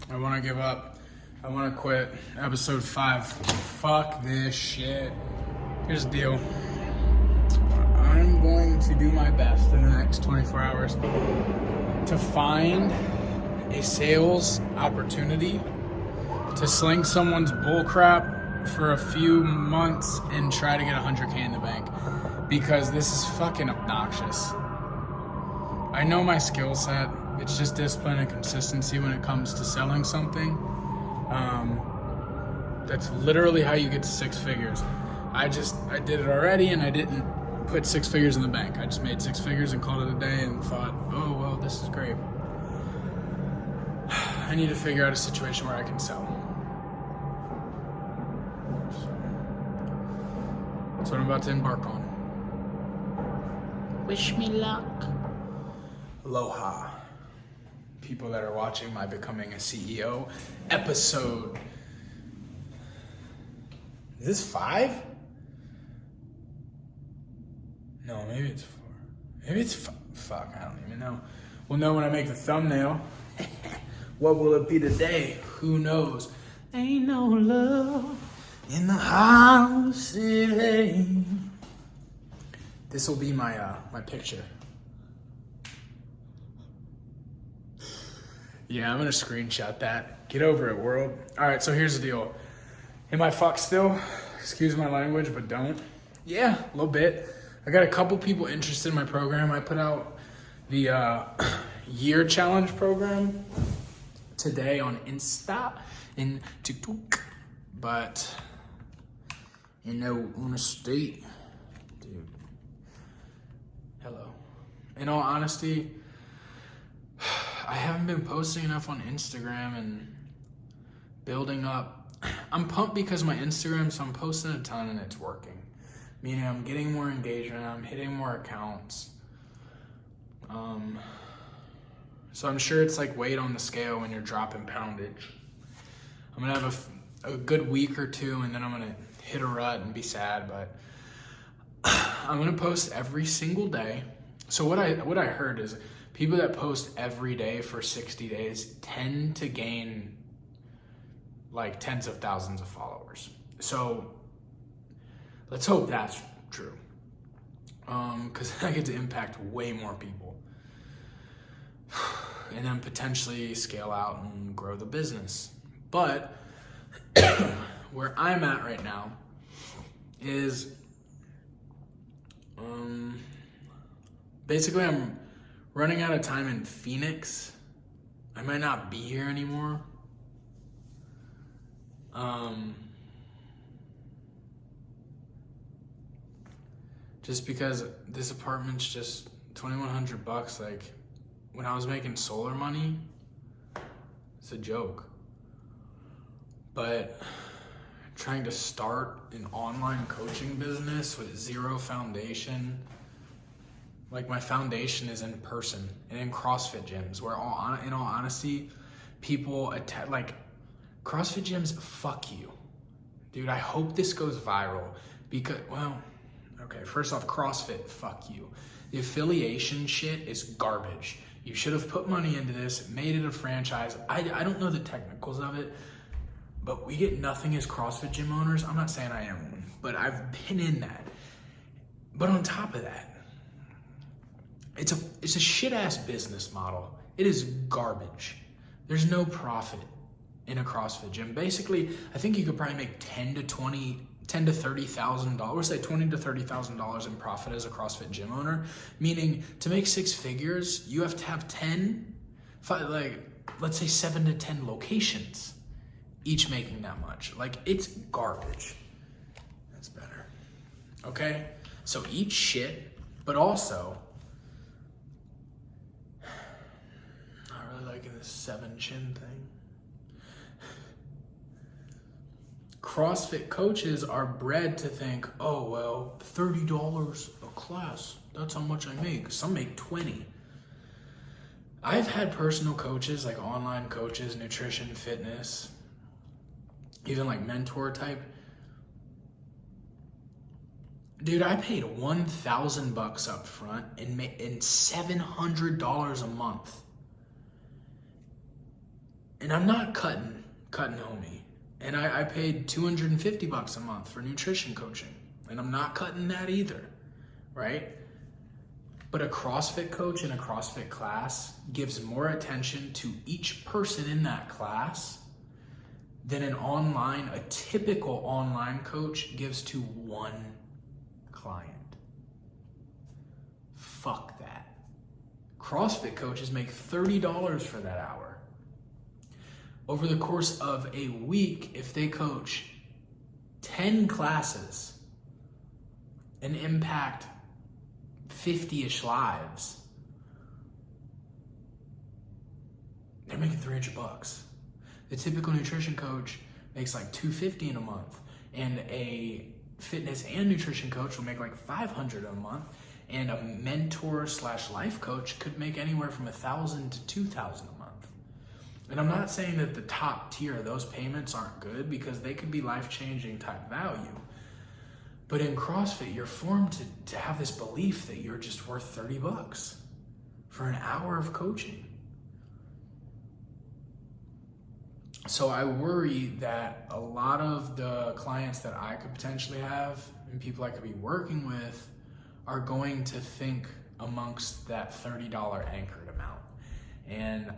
I want to give up. I want to quit. Episode 5. Fuck this shit. Here's the deal. I'm going to do my best in the next 24 hours to find a sales opportunity to sling someone's bullcrap for a few months and try to get 100K in the bank, because this is fucking obnoxious. I know my skill set. It's just discipline and consistency when it comes to selling something. That's literally how you get to 6 figures. I did it already, and I didn't put 6 figures in the bank. I just made 6 figures and called it a day and thought, oh, well, this is great. I need to figure out a situation where I can sell. So, that's what I'm about to embark on. Wish me luck. Aloha. People that are watching my Becoming a CEO episode. Is this 5? No, maybe it's 4. Maybe it's fuck, I don't even know. We'll know when I make the thumbnail. What will it be today? Who knows? Ain't no love in the house today. This will be my my picture. Yeah, I'm gonna screenshot that. Get over it, world. All right, so here's the deal. Am I fucked still? Excuse my language, but don't. Yeah, a little bit. I got a couple people interested in my program. I put out the year challenge program today on Insta and TikTok, but in no honesty, dude. Hello. In all honesty, I haven't been posting enough on Instagram and building up. I'm pumped because my Instagram, so I'm posting a ton and it's working. Meaning I'm getting more engagement, I'm hitting more accounts. So I'm sure it's like weight on the scale when you're dropping poundage. I'm gonna have a good week or two, and then I'm gonna hit a rut and be sad, but I'm gonna post every single day. So what I heard is people that post every day for 60 days tend to gain like tens of thousands of followers. So let's hope that's true. Because I get to impact way more people. And then potentially scale out and grow the business. But where I'm at right now is basically I'm running out of time in Phoenix. I might not be here anymore. Just because this apartment's just $2,100. Like, when I was making solar money, it's a joke. But trying to start an online coaching business with zero foundation, like my foundation is in person and in CrossFit gyms, where in all honesty, people like CrossFit gyms, fuck you. Dude, I hope this goes viral because, well, okay, first off, CrossFit, fuck you. The affiliation shit is garbage. You should have put money into this, made it a franchise. I don't know the technicals of it, but we get nothing as CrossFit gym owners. I'm not saying I am one, but I've been in that. But on top of that, it's a shit-ass business model. It is garbage. There's no profit in a CrossFit gym. Basically, I think you could probably make $10,000 to $30,000, say $20,000 to $30,000 in profit as a CrossFit gym owner. Meaning, to make 6 figures, you have to have let's say 7 to 10 locations, each making that much. Like, it's garbage. That's better. Okay? So eat shit, but also, not really liking this 7 chin thing. CrossFit coaches are bred to think, oh, well, $30 a class, that's how much I make. Some make 20. I've had personal coaches, like online coaches, nutrition, fitness, even like mentor type. Dude, I paid $1,000 up front and $700 a month. And I'm not cutting homie. And I paid $250 a month for nutrition coaching. And I'm not cutting that either, right? But a CrossFit coach in a CrossFit class gives more attention to each person in that class than a typical online coach gives to one client. Fuck that. CrossFit coaches make $30 for that hour. Over the course of a week, if they coach 10 classes and impact 50-ish lives, they're making $300. The typical nutrition coach makes like $250 in a month, and a fitness and nutrition coach will make like $500 a month, and a mentor / life coach could make anywhere from $1,000 to $2,000 a month. And I'm not saying that the top tier of those payments aren't good, because they could be life-changing type value. But in CrossFit, you're formed to have this belief that you're just worth $30 for an hour of coaching. So I worry that a lot of the clients that I could potentially have and people I could be working with are going to think amongst that $30 anchored amount. And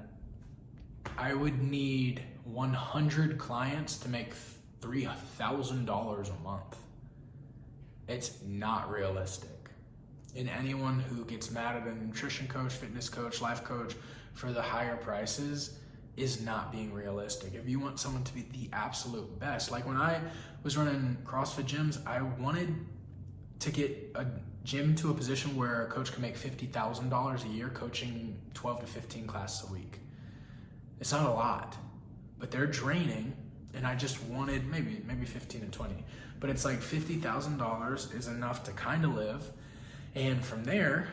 I would need 100 clients to make $3,000 a month. It's not realistic. And anyone who gets mad at a nutrition coach, fitness coach, life coach for the higher prices is not being realistic. If you want someone to be the absolute best, like when I was running CrossFit gyms, I wanted to get a gym to a position where a coach could make $50,000 a year coaching 12 to 15 classes a week. It's not a lot, but they're draining, and I just wanted maybe 15 and 20. But it's like $50,000 is enough to kind of live, and from there,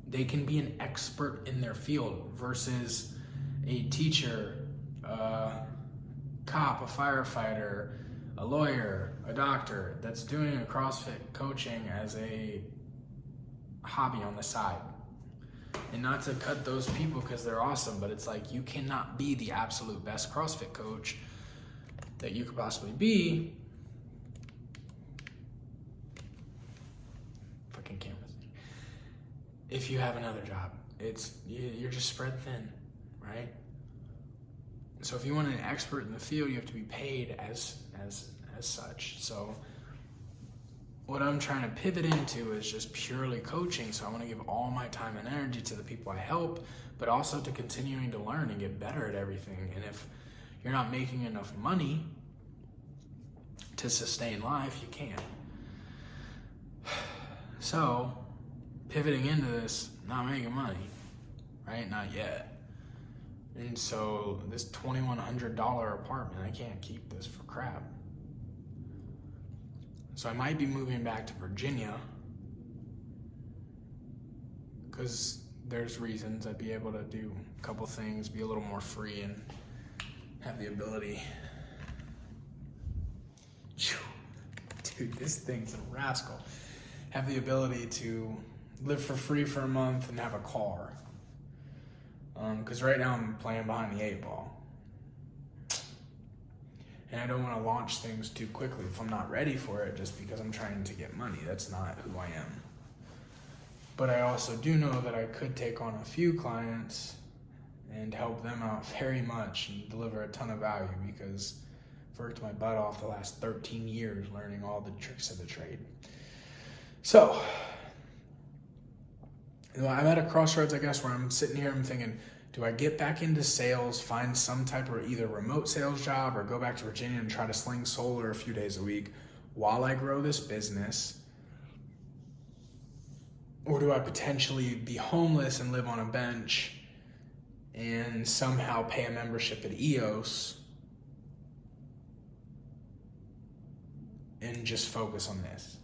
they can be an expert in their field versus a teacher, a cop, a firefighter, a lawyer, a doctor that's doing a CrossFit coaching as a hobby on the side. And not to cut those people because they're awesome, but it's like you cannot be the absolute best CrossFit coach that you could possibly be. Fucking cameras. If you have another job, you're just spread thin, right? So if you want an expert in the field, you have to be paid as such. So what I'm trying to pivot into is just purely coaching. So I want to give all my time and energy to the people I help, but also to continuing to learn and get better at everything. And if you're not making enough money to sustain life, you can't. So pivoting into this, not making money, right? Not yet. And so this $2,100 apartment, I can't keep this for crap. So I might be moving back to Virginia because there's reasons I'd be able to do a couple things, be a little more free, and have the ability. Dude, this thing's a rascal. Have the ability to live for free for a month and have a car. Because right now I'm playing behind the 8 ball. And I don't want to launch things too quickly if I'm not ready for it just because I'm trying to get money. That's not who I am. But I also do know that I could take on a few clients and help them out very much and deliver a ton of value because I've worked my butt off the last 13 years learning all the tricks of the trade. So, I'm at a crossroads, I guess, where I'm sitting here, I'm thinking, do I get back into sales, find some type of either remote sales job, or go back to Virginia and try to sling solar a few days a week while I grow this business? Or do I potentially be homeless and live on a bench and somehow pay a membership at EOS and just focus on this?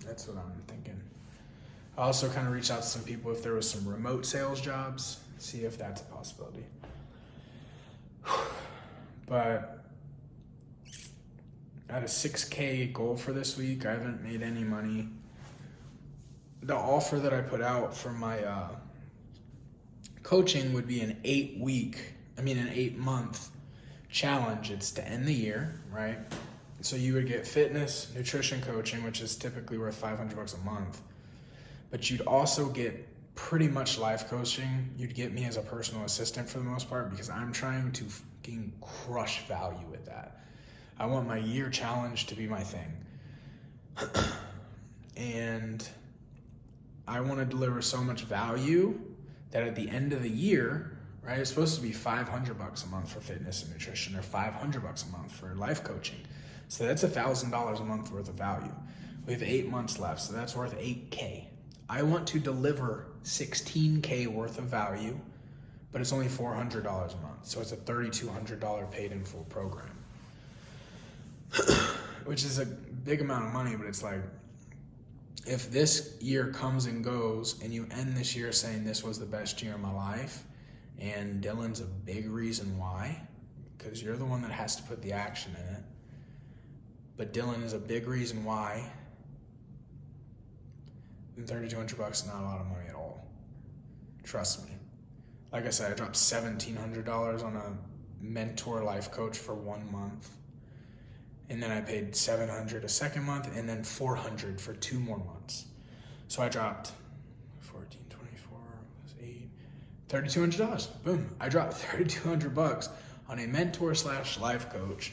That's what I'm thinking. I also kind of reached out to some people if there was some remote sales jobs, see if that's a possibility. But I had a $6,000 goal for this week. I haven't made any money the offer that I put out for my coaching would be an 8-month challenge. It's to end the year, right? So you would get fitness, nutrition coaching, which is typically worth $500 a month. But you'd also get pretty much life coaching. You'd get me as a personal assistant for the most part, because I'm trying to fucking crush value with that. I want my year challenge to be my thing. And I want to deliver so much value that at the end of the year, right, it's supposed to be $500 a month for fitness and nutrition, or $500 a month for life coaching. So that's $1,000 a month worth of value. We have 8 months left, so that's worth $8K. I want to deliver $16K worth of value, but it's only $400 a month. So it's a $3,200 paid in full program, which is a big amount of money, but it's like, if this year comes and goes and you end this year saying this was the best year of my life, and Dylan's a big reason why, because you're the one that has to put the action in it, but Dylan is a big reason why, then $3,200 is not a lot of money at all. Trust me. Like I said, I dropped $1,700 on a mentor life coach for 1 month. And then I paid $700 a second month, and then $400 for 2 more months. So I dropped 14, 24, plus 8, $3,200. Boom. I dropped $3,200 on a mentor / life coach.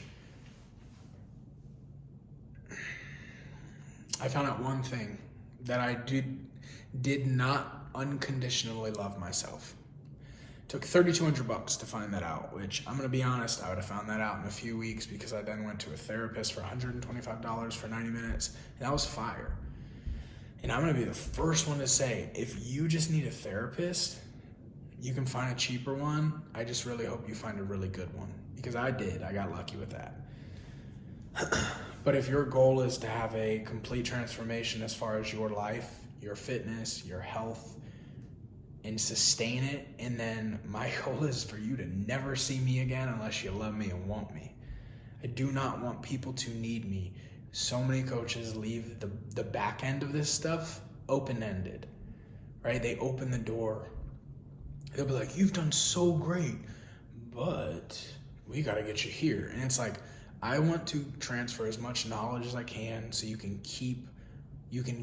I found out one thing, that I did not unconditionally love myself. Took $3,200 to find that out, which I'm gonna be honest, I would have found that out in a few weeks, because I then went to a therapist for $125 for 90 minutes, and that was fire. And I'm gonna be the first one to say, if you just need a therapist, you can find a cheaper one. I just really hope you find a really good one, because I did. I got lucky with that. But if your goal is to have a complete transformation as far as your life, your fitness, your health, and sustain it, and then my goal is for you to never see me again unless you love me and want me. I do not want people to need me. So many coaches leave the back end of this stuff open-ended, right? They open the door. They'll be like, you've done so great, but we got to get you here. And it's like, I want to transfer as much knowledge as I can so you can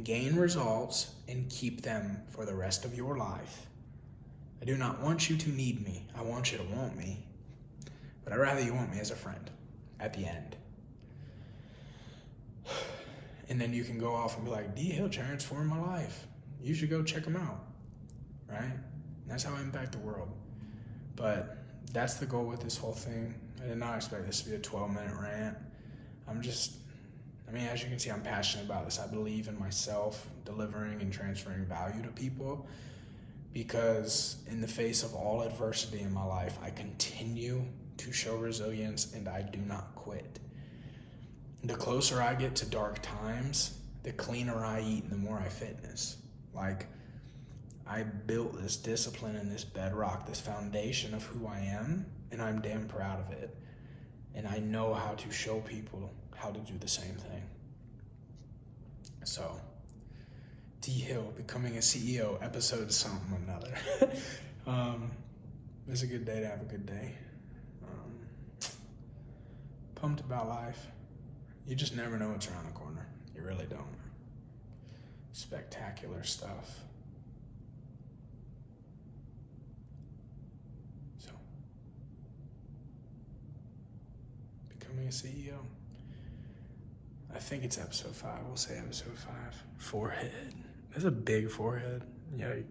gain results and keep them for the rest of your life. I do not want you to need me. I want you to want me. But I'd rather you want me as a friend at the end. And then you can go off and be like, D Hill transformed my life. You should go check him out, right? And that's how I impact the world. But that's the goal with this whole thing. I did not expect this to be a 12-minute rant. As you can see, I'm passionate about this. I believe in myself delivering and transferring value to people, because in the face of all adversity in my life, I continue to show resilience and I do not quit. The closer I get to dark times, the cleaner I eat and the more I fitness. Like, I built this discipline and this bedrock, this foundation of who I am, and I'm damn proud of it. And I know how to show people how to do the same thing. So, D Hill, Becoming a CEO, episode something or another. It's a good day to have a good day. Pumped about life. You just never know what's around the corner. You really don't. Spectacular stuff. So, Becoming a CEO. I think it's episode 5. We'll say episode 5. Forehead. That's a big forehead. Yikes.